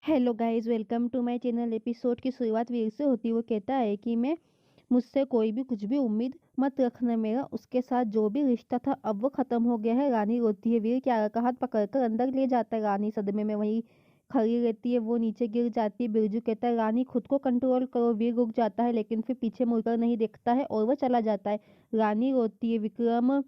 Hello guys, welcome to my channel. Episode की शुरुआत वीर से होती है। वो कहता है कि मैं मुझसे कोई भी कुछ भी उम्मीद मत रखना। मेरा उसके साथ जो भी रिश्ता था अब वो खत्म हो गया है। रानी रोती है। वीर क्यारा का हाथ पकड़कर अंदर ले जाता है। रानी सदमे में वहीं खड़ी रहती है। वो नीचे गिर जाती है। बिरजू कहता है रानी खुद को कंट्रोल करो। वीर रुक जाता है लेकिन फिर पीछे मुड़कर नहीं देखता है और वो चला जाता है। रानी रोती है। विक्रम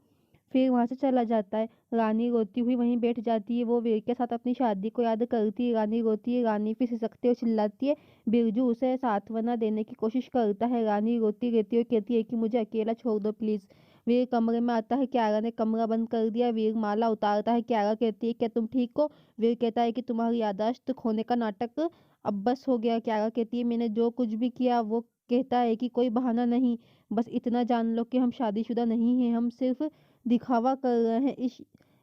फिर वहां से चला जाता है। रानी रोती हुई वहीं बैठ जाती है। वो वीर के साथ अपनी शादी को याद करती है। रानी रोती है। रानी फिर सिसकती और चिल्लाती है। बिरजू उसे सांत्वना देने की कोशिश करता है। रानी रोती रहती है और कहती है कि मुझे अकेला छोड़ दो प्लीज। वीर कमरे में आता है। क्यारा ने कमरा बंद कर दिया। वीर माला उतारता है। क्यारा कहती है क्या तुम ठीक हो? वीर कहता है कि तुम्हारी याददाश्त खोने का नाटक अब बस हो गया। क्यारा कहती है मैंने जो कुछ भी किया वो कहता है कि कोई बहाना नहीं, बस इतना जान लो कि हम शादीशुदा नहीं हैं, हम सिर्फ दिखावा कर रहे हैं। इस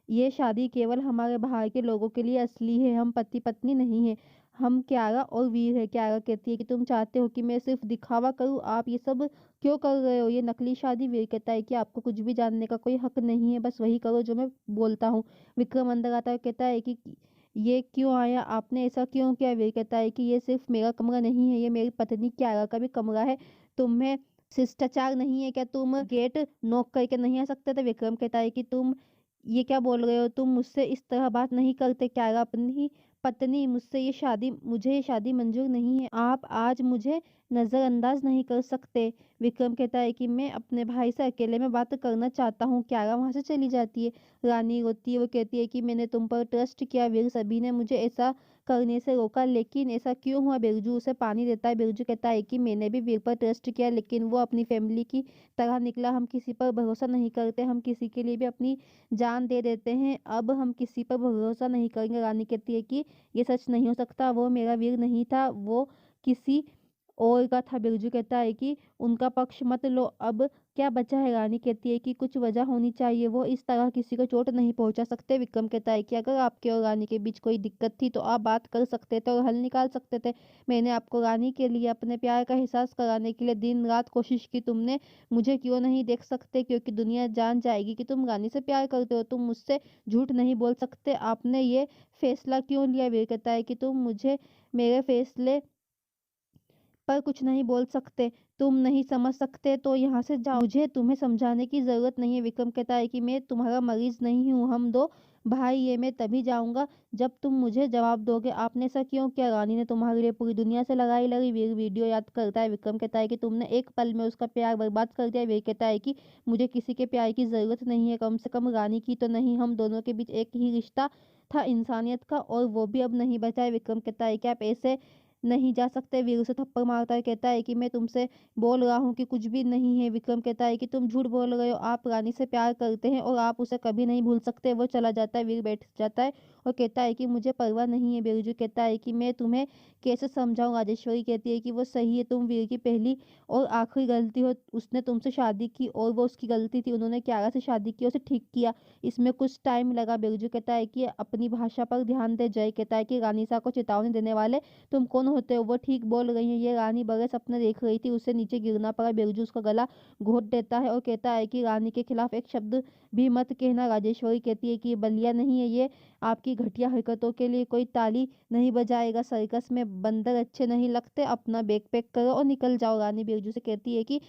ये शादी केवल हमारे बाहर के लोगों के लिए असली है, हम पति पत्नी नहीं है। हम क्यारा और वीर है। क्यारा कहती है कि तुम चाहते हो कि मैं सिर्फ दिखावा करूं, आप ये सब क्यों कर रहे हो, ये नकली शादी। वीर कहता है कि आपको कुछ भी जानने का कोई हक नहीं है, बस वही करो जो मैं बोलता हूँ। विक्रम अंदर आता है, कहता है कि ये क्यों आया, आपने ऐसा क्यों किया। वीर कहता है कि ये सिर्फ मेरा कमरा नहीं है, ये मेरी पत्नी क्यारा का भी कमरा है। तुम्हें शिष्टाचार नहीं है क्या, तुम गेट नॉक करके नहीं आ सकते थे। विक्रम कहता है कि तुम ये क्या बोल रहे हो, तुम मुझसे इस तरह बात नहीं करते। क्यारा अपनी पत्नी, मुझे ये शादी मंजूर नहीं है, आप आज मुझे नजरअंदाज नहीं कर सकते। विक्रम कहता है कि मैं अपने भाई से अकेले में बात करना चाहता हूँ। क्यारा वहां से चली जाती है। रानी रोती है। वो कहती है कि मैंने तुम पर ट्रस्ट किया वीर, सभी ने मुझे ऐसा करने से रोका, लेकिन ऐसा क्यों हुआ। बिरजू उसे पानी देता है। बिरजू कहता है कि मैंने भी वीर पर ट्रस्ट किया लेकिन वो अपनी फैमिली की तरह निकला। हम किसी पर भरोसा नहीं करते, हम किसी के लिए भी अपनी जान दे देते हैं, अब हम किसी पर भरोसा नहीं करेंगे। रानी कहती है कि ये सच नहीं हो सकता, वो मेरा वीर नहीं था, वो किसी और का था। बिरजू कहता है कि उनका पक्ष मत लो, अब क्या बचा है। रानी कहती है कि कुछ वजह होनी चाहिए, वो इस तरह किसी को चोट नहीं पहुंचा सकते। विक्रम कहता है कि अगर आपके और रानी के बीच कोई दिक्कत थी तो आप बात कर सकते थे और हल निकाल सकते थे। मैंने आपको रानी के लिए अपने प्यार का एहसास कराने के लिए दिन रात कोशिश की, तुमने मुझे क्यों नहीं देख सकते, क्योंकि दुनिया जान जाएगी कि तुम रानी से प्यार करते हो। तुम मुझसे झूठ नहीं बोल सकते, आपने ये फैसला क्यों लिया। वीर कहता है कि तुम मुझे मेरे फैसले पर कुछ नहीं बोल सकते, तुम नहीं समझ सकते तो यहाँ से जाओ, मुझे तुम्हें समझाने की जरूरत नहीं है। विक्रम कहता है कि मैं तुम्हारा मरीज नहीं हूँ, हम दो भाई, ये मैं तभी जाऊंगा जब तुम मुझे जवाब दोगे, आपने ऐसा क्यों किया। रानी ने तुम्हारे लिए पूरी दुनिया से लड़ाई लड़ी। वीर वीडियो याद करता है। विक्रम कहता है कि तुमने एक पल में उसका प्यार बर्बाद कर दिया। वीर कहता है कि मुझे किसी के प्यार की जरूरत नहीं है, कम से कम रानी की तो नहीं, हम दोनों के बीच एक ही रिश्ता था, इंसानियत का, और वो भी अब नहीं बचा है। विक्रम कहता है कि आप ऐसे नहीं जा सकते। वीर उसे थप्पड़ मारता है। कहता है कि मैं तुमसे बोल रहा हूँ कि कुछ भी नहीं है। विक्रम कहता है कि तुम झूठ बोल रहे हो, आप रानी से प्यार करते हैं और आप उसे कभी नहीं भूल सकते। वो चला जाता है। वीर बैठ जाता है और कहता है कि मुझे परवाह नहीं है। बिरजू कहता है कि मैं तुम्हें कैसे समझाऊं। राजेश्वरी कहती है कि वो सही है, तुम वीर की पहली और आखिरी गलती हो, उसने तुमसे शादी की और वो उसकी गलती थी, उन्होंने क्यारा से शादी की, उसे ठीक किया, इसमें कुछ टाइम लगा। बिरजू कहता है कि अपनी भाषा पर ध्यान दे। जय कहता है कि रानी सा को चेतावनी देने वाले तुम कौन होते हो। वो ठीक बोल रही है, ये रानी बड़े सपने देख रही थी, उसे नीचे गिरना पड़ा। बिरजू उसका गला घोट देता है और कहता है कि रानी के खिलाफ एक शब्द भी मत कहना। राजेश्वरी कहती है कि ये बलिया नहीं है, ये आपकी घटिया हरकतों के लिए कोई ताली नहीं बजाएगा, सर्कस में बंदर अच्छे नहीं लगते, अपना बैग पैक करो और निकल जाओ। रानी बिरजू से कहती है कि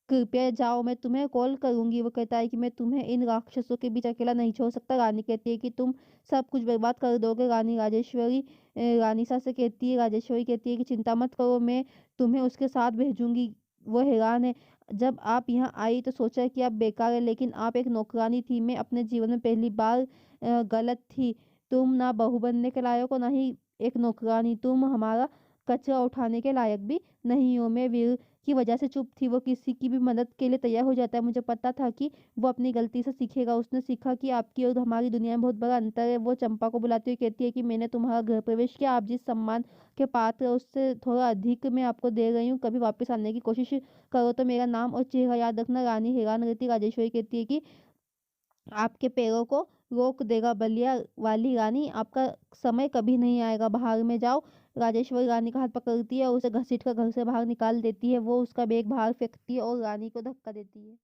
कृपया जाओ, मैं तुम्हें कॉल करूंगी। वो कहता है कि मैं तुम्हें इन राक्षसों के बीच अकेला नहीं छोड़ सकता। रानी कहती है कि तुम सब कुछ बर्बाद कर दोगे। रानी सा से कहती है, राजेश्वरी कहती है कि चिंता मत करो, मैं तुम्हें उसके साथ भेजूंगी। वो हैरान है, जब आप यहाँ आई तो सोचा कि आप बेकार है, लेकिन आप एक नौकरानी थी, मैं अपने जीवन में पहली बार गलत थी, तुम ना बहू बनने के लायक हो ना ही एक नौकरानी, तुम हमारा कचरा उठाने के लायक भी नहीं हो। मैं वीर की वजह से चुप थी, वो किसी की भी मदद के लिए तैयार हो जाता है, मुझे पता था कि वो अपनी गलती से सीखेगा। उसने सीखा कि आपकी और हमारी दुनिया में बहुत बड़ा अंतर है। वो चंपा को बुलाती हुई कहती है कि मैंने तुम्हारा घर प्रवेश किया, आप जिस सम्मान के पात्र हो उससे थोड़ा अधिक मैं आपको दे रही हूँ, कभी वापस आने की कोशिश करो तो मेरा नाम और चेहरा याद रखना। रानी हैरान रहती। राजेश्वरी कहती है कि आपके पैरों को रोक देगा बलिया वाली रानी, आपका समय कभी नहीं आएगा, बाहर में जाओ। राजेश्वरी रानी का हाथ पकड़ती है और उसे घसीट कर घर से बाहर निकाल देती है। वो उसका बैग बाहर फेंकती है और रानी को धक्का देती है।